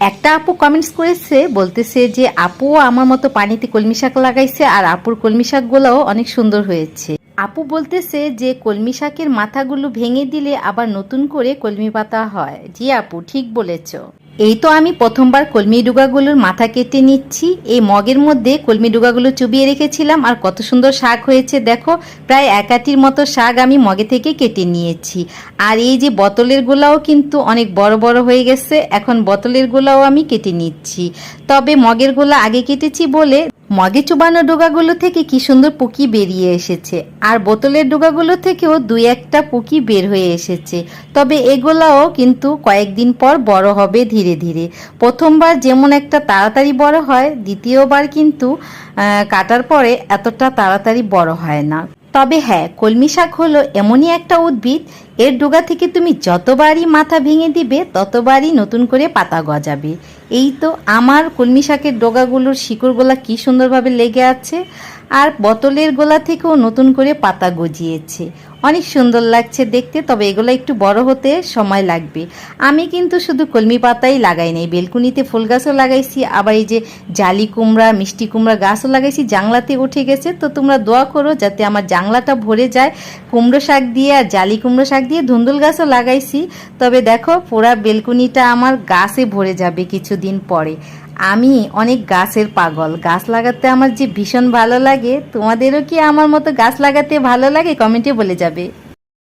একটা আপু কমেন্টস করেছে, বলতেছে যে আপু আমার মতো পানিতে কলমি শাক লাগাইছে আর আপুর কলমি শাকগুলোও অনেক সুন্দর হয়েছে। আপু বলতেছে যে কলমি শাকের মাথাগুলো ভেঙে দিলে আবার নতুন করে কলমি পাতা হয়। জি আপু, ঠিক বলেছ। এই তো আমি প্রথমবার কলমি ডুগাগুলোর মাথা কেটে নিচ্ছি। এই মগের মধ্যে কলমি ডুগাগুলো চুবিয়ে রেখেছিলাম আর কত সুন্দর শাক হয়েছে দেখো। প্রায় 1 আটির মতো শাক আমি মগে থেকে কেটে নিয়েছি। আর এই যে বোতলের গুলাও কিন্তু অনেক বড় বড় হয়ে গেছে, এখন বোতলের গুলাও আমি কেটে নিচ্ছি। তবে মগের গুলা আগে কেটেছি বলে মগে চুবানো ডোগাগুলো থেকে কি সুন্দর পুকি বেরিয়ে এসেছে, আর বোতলের ডোগাগুলো থেকেও 2-1টা পুকি বের হয়ে এসেছে। তবে এগুলাও কিন্তু কয়েকদিন পর বড় হবে ধীরে ধীরে। প্রথমবার যেমন একটা তাড়াতাড়ি বড় হয়, দ্বিতীয়বার কিন্তু কাটার পরে এতটা তাড়াতাড়ি বড় হয় না। তবে হ্যাঁ, কলমি শাক হলো এমনই একটা উদ্ভিদ, এর ডগা থেকে তুমি যতবারই মাথা ভেঙে দিবে ততবারই নতুন করে পাতা গজাবে। এই তো আমার কলমি শাকের ডগাগুলোর শিকড়গুলা কি সুন্দরভাবে লেগে আছে, আর বোতলের গোলা থেকেও নতুন করে পাতা গজিয়েছে। অনেক সুন্দর লাগছে দেখতে। তবে এগুলো একটু বড় হতে সময় লাগবে। আমি কিন্তু শুধু কলমি পাতাই লাগাই নাই, বেলকুনিতে ফুল গাছও লাগাইছি, আবার এই যে জালি কুমড়া, মিষ্টি কুমড়া গাছও লাগাইছি, জাংলাতে উঠে গেছে। তো তোমরা দোয়া করো যাতে আমার জাংলাটা ভরে যায় কুমড়ো শাক দিয়ে, আর জালি কুমড়ো শাক দিয়ে ধুন্দুল গাছও লাগাইছি। তবে দেখো পুরা বেলকুনিটা আমার গাছে ভরে যাবে কিছুদিন পরে। আমি অনেক গাছের পাগল, গাছ লাগাতে আমার যে ভীষণ ভালো লাগে। তোমাদেরও কি আমার মতো গাছ লাগাতে ভালো লাগে? কমেন্টে বলে যাবে।